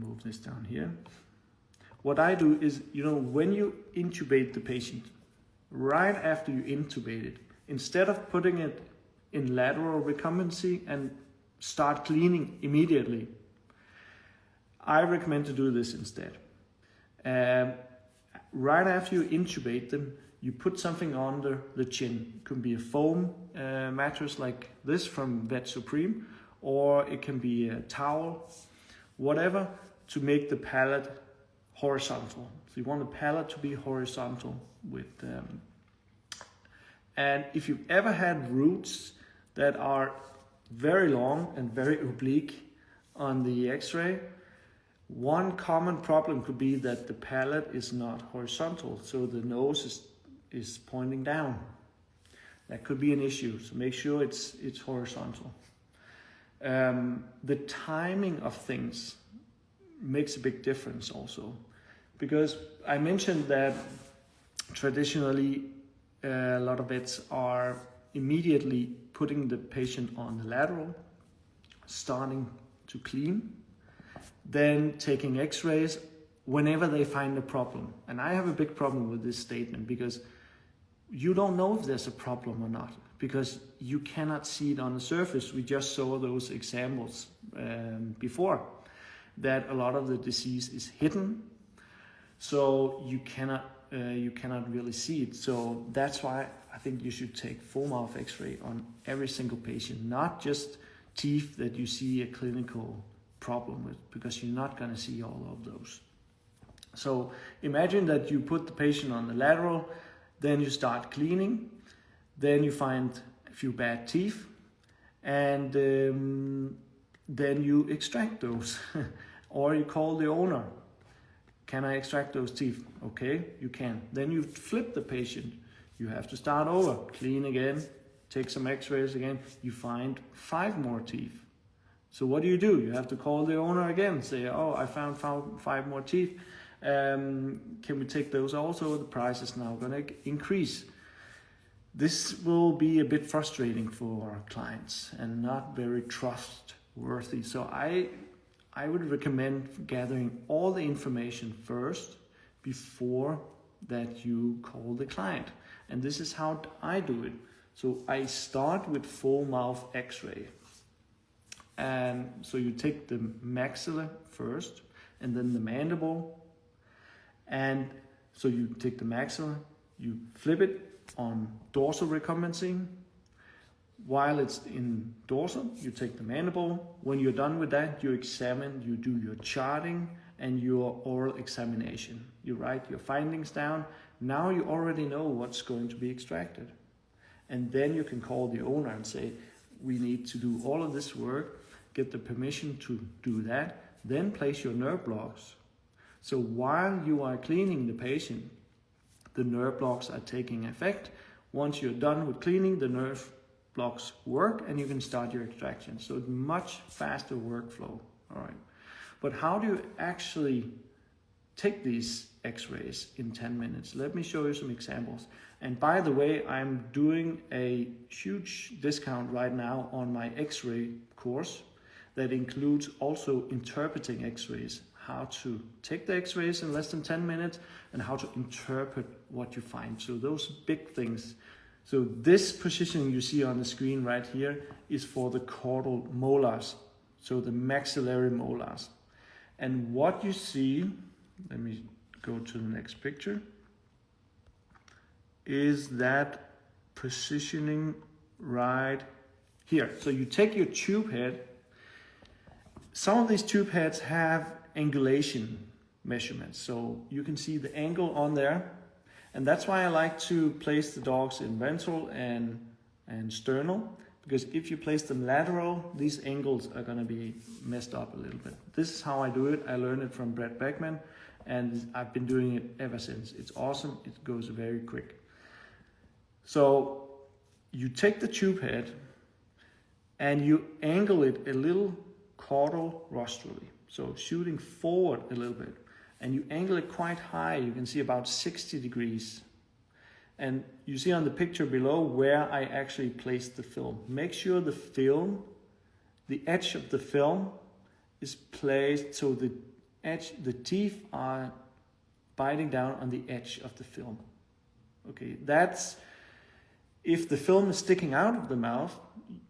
move this down here. What I do is, when you intubate the patient, right after you intubate it, instead of putting it in lateral recumbency and start cleaning immediately, I recommend to do this instead. Right after you intubate them, you put something under the chin. It could be a foam mattress like this from Vet Supreme, or it can be a towel, whatever, to make the palate horizontal. So you want the palate to be horizontal with and if you've ever had roots that are very long and very oblique on the X-ray, one common problem could be that the palate is not horizontal, so the nose is pointing down. That could be an issue, so make sure it's horizontal. The timing of things makes a big difference also, because I mentioned that traditionally a lot of vets are immediately putting the patient on the lateral, starting to clean, then taking X-rays whenever they find a problem. And I have a big problem with this statement, because you don't know if there's a problem or not, because you cannot see it on the surface. We just saw those examples before, that a lot of the disease is hidden, so you cannot really see it. So that's why I think you should take full mouth X-ray on every single patient, not just teeth that you see a clinical problem with, because you're not going to see all of those. So imagine that you put the patient on the lateral, then you start cleaning, then you find a few bad teeth, and then you extract those or you call the owner. Can I extract those teeth? Okay, you can. Then you flip the patient. You have to start over, clean again, take some X-rays again. You find 5 more teeth. So what do? You have to call the owner again, say, oh, I found 5 more teeth. Can we take those also? The price is now going to increase. This will be a bit frustrating for our clients and not very trustworthy. So I would recommend gathering all the information first before that you call the client. And this is how I do it. So I start with full mouth X-ray. And so you take the maxilla first, and then the mandible. And so you take the maxilla, you flip it on dorsal recumbency. While it's in dorsal, you take the mandible. When you're done with that, you examine, you do your charting and your oral examination. You write your findings down. Now you already know what's going to be extracted. And then you can call the owner and say, we need to do all of this work, get the permission to do that, then place your nerve blocks. So while you are cleaning the patient, the nerve blocks are taking effect. Once you're done with cleaning, the nerve blocks work and you can start your extraction. So it's much faster workflow. All right. But how do you actually take these X-rays in 10 minutes? Let me show you some examples. And by the way, I'm doing a huge discount right now on my X-ray course that includes also interpreting X-rays, how to take the X-rays in less than 10 minutes and how to interpret what you find. So those big things. So this positioning you see on the screen right here is for the caudal molars, so the maxillary molars. And what you see, let me go to the next picture, is that positioning right here. So you take your tube head. Some of these tube heads have angulation measurements, so you can see the angle on there. And that's why I like to place the dogs in ventral and sternal, because if you place them lateral, these angles are going to be messed up a little bit. This is how I do it. I learned it from Brett Beckman, and I've been doing it ever since. It's awesome. It goes very quick. So you take the tube head and you angle it a little caudal rostrally, so shooting forward a little bit. And you angle it quite high, you can see about 60 degrees. And you see on the picture below where I actually placed the film. Make sure the film, the edge of the film is placed so the edge, the teeth are biting down on the edge of the film. Okay, that's, if the film is sticking out of the mouth,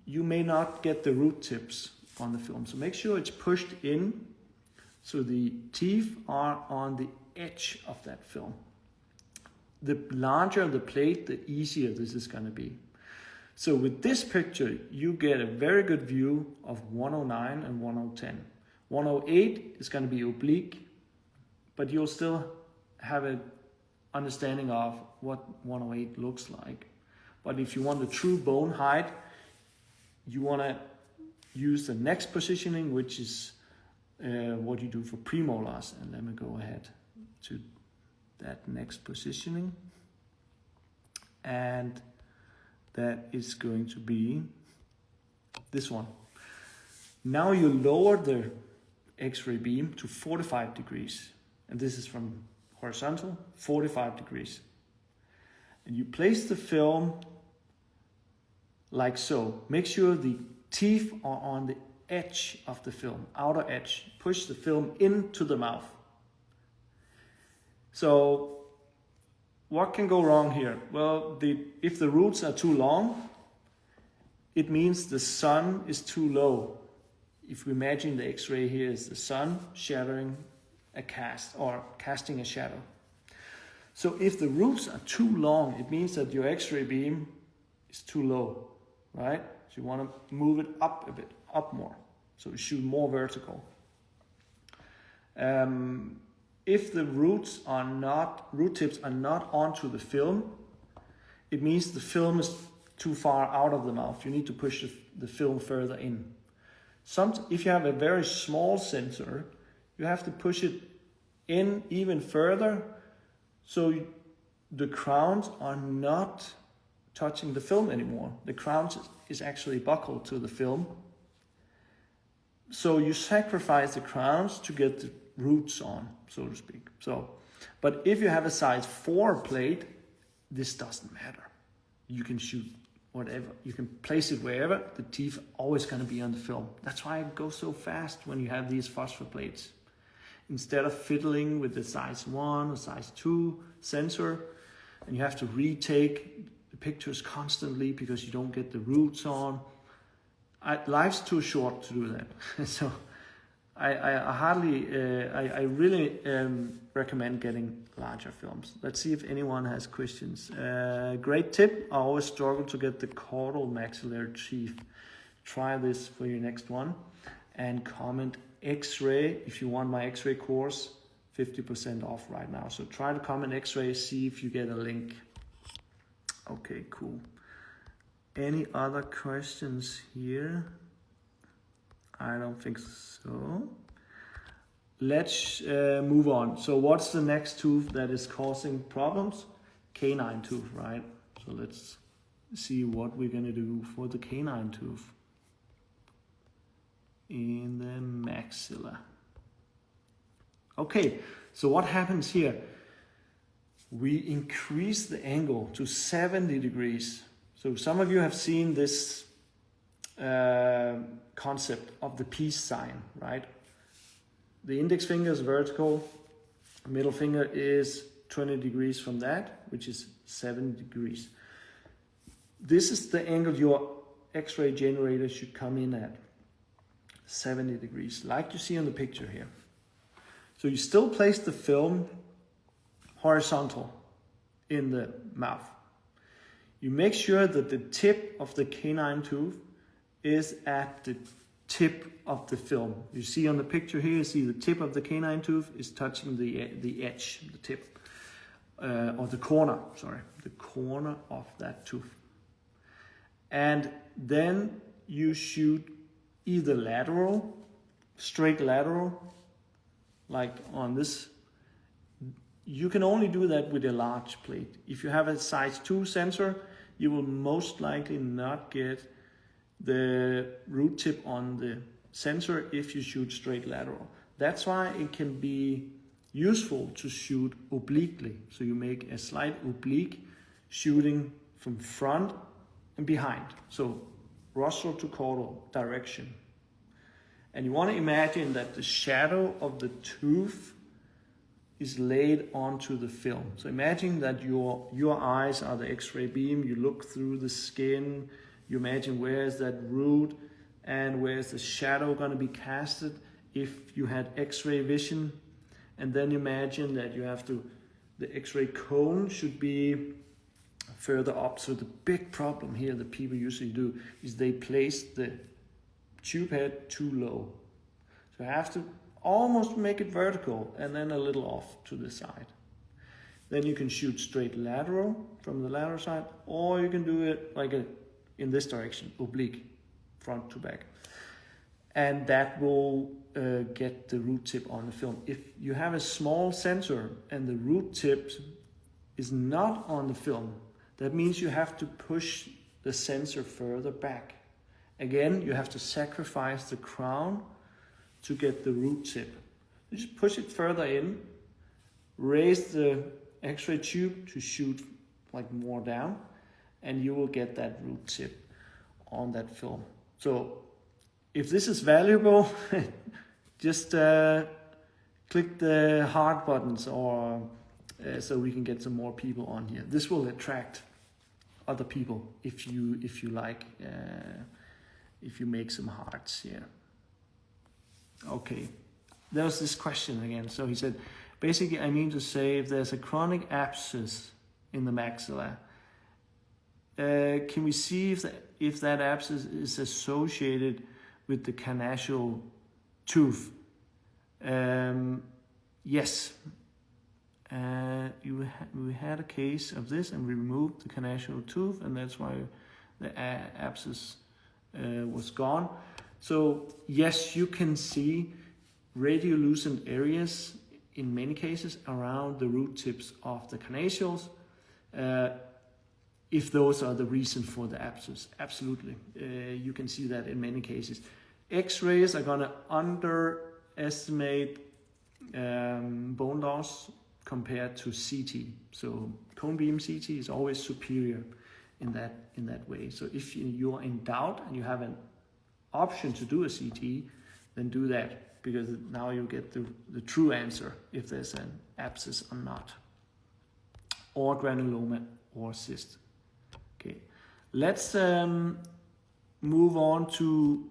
you may not get the root tips on the film. So make sure it's pushed in so the teeth are on the edge of that film. The larger the plate, the easier this is going to be. So with this picture, you get a very good view of 109 and 1010. 108 is going to be oblique, but you'll still have an understanding of what 108 looks like. But if you want the true bone height, you want to use the next positioning, which is what you do for premolars. And let me go ahead to that next positioning. And that is going to be this one. Now you lower the X-ray beam to 45 degrees. And this is from horizontal, 45 degrees. And you place the film like so. Make sure the teeth are on the edge of the film, outer edge. Push the film into the mouth. So what can go wrong here? Well, if the roots are too long, it means the sun is too low. If we imagine the X-ray here is the sun shadowing a cast or casting a shadow. So if the roots are too long, it means that your X-ray beam is too low, right? So you want to move it up a bit, up more. So you shoot more vertical. If the root tips are not onto the film, it means the film is too far out of the mouth. You need to push the film further in. If you have a very small sensor, you have to push it in even further so the crowns are not touching the film anymore. The crown is actually buckled to the film. So you sacrifice the crowns to get the roots on, so to speak. But if you have a size 4 plate, this doesn't matter. You can shoot whatever. You can place it wherever. The teeth are always going to be on the film. That's why it goes so fast when you have these phosphor plates. Instead of fiddling with the size 1 or size 2 sensor, and you have to retake the pictures constantly because you don't get the roots on. Life's too short to do that. So I really recommend getting larger films. Let's see if anyone has questions. Great tip. I always struggle to get the caudal maxillary teeth. Try this for your next one. And comment X-ray if you want my X-ray course. 50% off right now. So try to comment X-ray, see if you get a link. Okay, cool. Any other questions here? I don't think so. Let's move on. So what's the next tooth that is causing problems? Canine tooth, right? So let's see what we're gonna do for the canine tooth in the maxilla. Okay, so what happens here? We increase the angle to 70 degrees. So some of you have seen this concept of the peace sign, right? The index finger is vertical, middle finger is 20 degrees from that, which is 70 degrees. This is the angle your X-ray generator should come in at, 70 degrees, like you see on the picture here. So you still place the film horizontal in the mouth. You make sure that the tip of the canine tooth is at the tip of the film. You see on the picture here, you see the tip of the canine tooth is touching the edge, the tip, or the corner of that tooth. And then you shoot either lateral, straight lateral, like on this. You can only do that with a large plate. If you have a size 2 sensor, you will most likely not get the root tip on the sensor if you shoot straight lateral. That's why it can be useful to shoot obliquely. So you make a slight oblique shooting from front and behind. So rostral to caudal direction. And you want to imagine that the shadow of the tooth is laid onto the film. So imagine that your eyes are the X-ray beam. You look through the skin. You imagine where is that root and where is the shadow going to be casted if you had X-ray vision. And then imagine that you have to, the X-ray cone should be further up. So the big problem here that people usually do is they place the tube head too low. So you have to almost make it vertical and then a little off to the side. Then you can shoot straight lateral from the lateral side, or you can do it like in this direction, oblique, front to back. And that will get the root tip on the film. If you have a small sensor and the root tip is not on the film, that means you have to push the sensor further back. Again, you have to sacrifice the crown to get the root tip. You just push it further in, raise the X-ray tube to shoot like more down, and you will get that root tip on that film. So if this is valuable, just click the heart buttons, or so we can get some more people on here. This will attract other people if you like, if you make some hearts here. Okay, there was this question again. So he said, basically I mean to say, if there's a chronic abscess in the maxilla, can we see if that abscess is associated with the canine tooth? Yes. We had a case of this, and we removed the canine tooth, and that's why the abscess was gone. So yes, you can see radiolucent areas in many cases around the root tips of the carnassials, if those are the reason for the abscess. Absolutely, you can see that in many cases. X-rays are going to underestimate bone loss compared to CT. So cone beam CT is always superior in that way. So if you're in doubt and you have an option to do a CT, then do that, because now you get the true answer if there's an abscess or not, or granuloma or cyst. Okay, let's move on to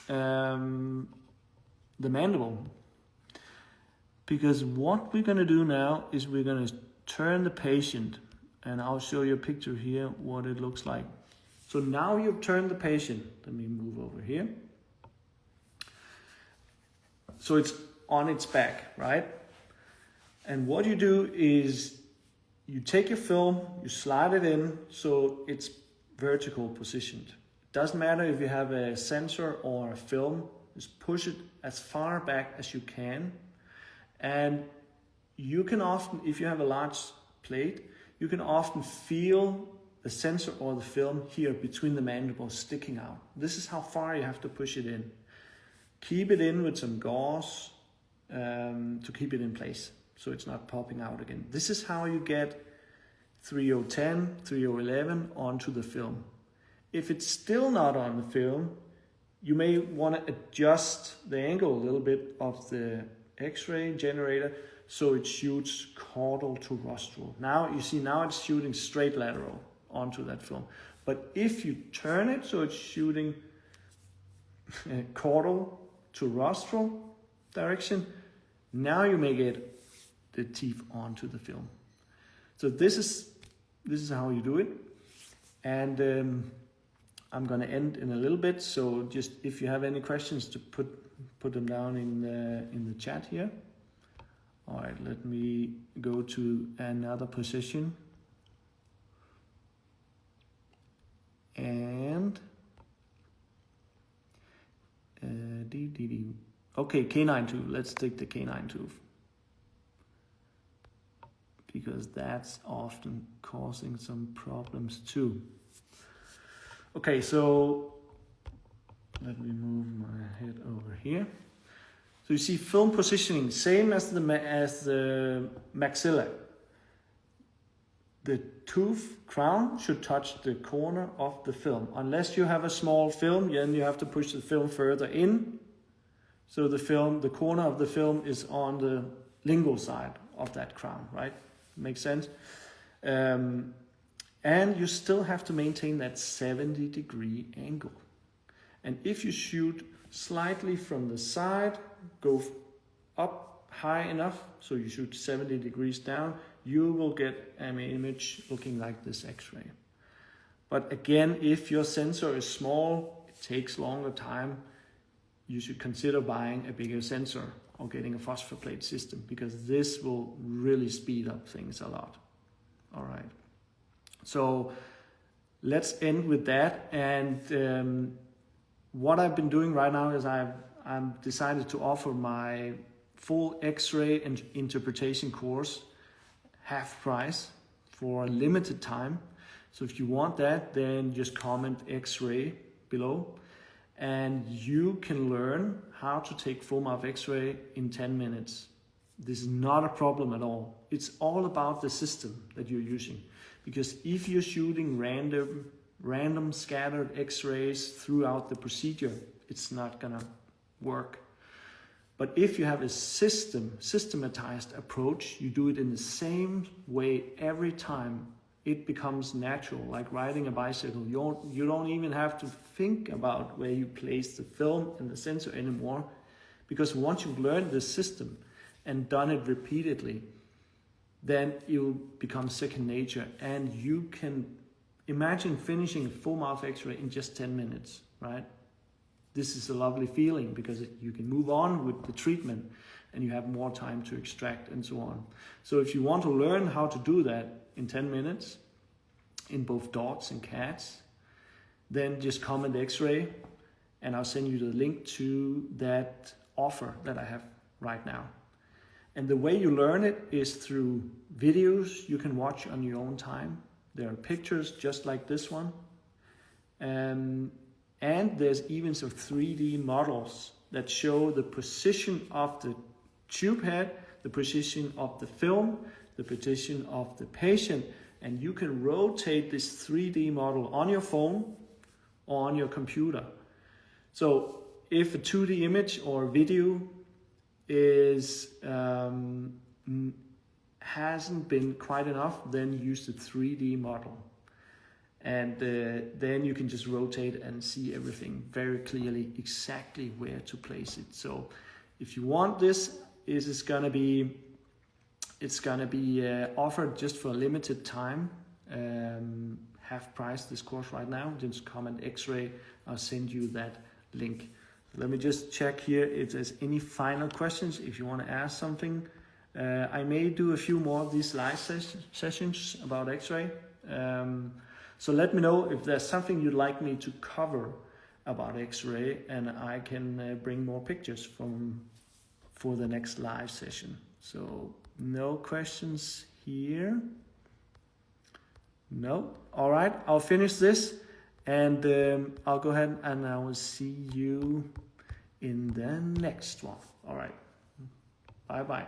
the mandible, because what we're going to do now is we're going to turn the patient, and I'll show you a picture here what it looks like. So now you've turned the patient. Let me move over here. So it's on its back, right? And what you do is you take your film, you slide it in so it's vertical positioned. It doesn't matter if you have a sensor or a film, just push it as far back as you can. And you can often, if you have a large plate, you can often feel the sensor or the film here between the mandibles sticking out. This is how far you have to push it in. Keep it in with some gauze to keep it in place so it's not popping out again. This is how you get 3010, 3011 onto the film. If it's still not on the film, you may want to adjust the angle a little bit of the X-ray generator so it shoots caudal to rostral. Now you see, now it's shooting straight lateral onto that film. But if you turn it so it's shooting caudal to rostral direction, now you may get the teeth onto the film. So this is how you do it. And I'm going to end in a little bit. So just if you have any questions, to put them down in the chat here. All right, let me go to another position. And okay, canine tooth. Let's take the canine tooth, because that's often causing some problems too. Okay, so let me move my head over here. So you see film positioning, same as the maxilla. The tooth crown should touch the corner of the film. Unless you have a small film, then you have to push the film further in So the corner of the film is on the lingual side of that crown, right? Makes sense? And you still have to maintain that 70-degree angle. And if you shoot slightly from the side, go up high enough, so you shoot 70 degrees down, you will get an image looking like this X-ray. But again, if your sensor is small, it takes longer time, you should consider buying a bigger sensor or getting a phosphor plate system, because this will really speed up things a lot. All right. So let's end with that. And what I've been doing right now is I'm decided to offer my full X-ray interpretation course half price for a limited time. So if you want that, then just comment X-ray below, and you can learn how to take full mouth X-ray in 10 minutes. This is not a problem at all. It's all about the system that you're using. Because if you're shooting random scattered X-rays throughout the procedure, it's not gonna work. But if you have a systematized approach, you do it in the same way every time, it becomes natural, like riding a bicycle. You don't even have to think about where you place the film and the sensor anymore, because once you've learned the system and done it repeatedly, then it will become second nature, and you can imagine finishing a full mouth X-ray in just 10 minutes, right? This is a lovely feeling, because you can move on with the treatment and you have more time to extract and so on. So if you want to learn how to do that in 10 minutes in both dogs and cats, then just comment X-ray and I'll send you the link to that offer that I have right now. And the way you learn it is through videos you can watch on your own time. There are pictures just like this one. And there's even some 3D models that show the position of the tube head, the position of the film, the position of the patient, and you can rotate this 3D model on your phone or on your computer. So if a 2D image or video hasn't been quite enough, then use the 3D model. And then you can just rotate and see everything very clearly, exactly where to place it. So if you want this, it's gonna be offered just for a limited time, half price this course right now. Just comment X-ray, I'll send you that link. Let me just check here if there's any final questions. If you want to ask something, I may do a few more of these live sessions about X-ray. So let me know if there's something you'd like me to cover about X-ray, and I can bring more pictures for the next live session. So no questions here. No. All right, I'll finish this, and I'll go ahead and I will see you in the next one. All right. Bye-bye.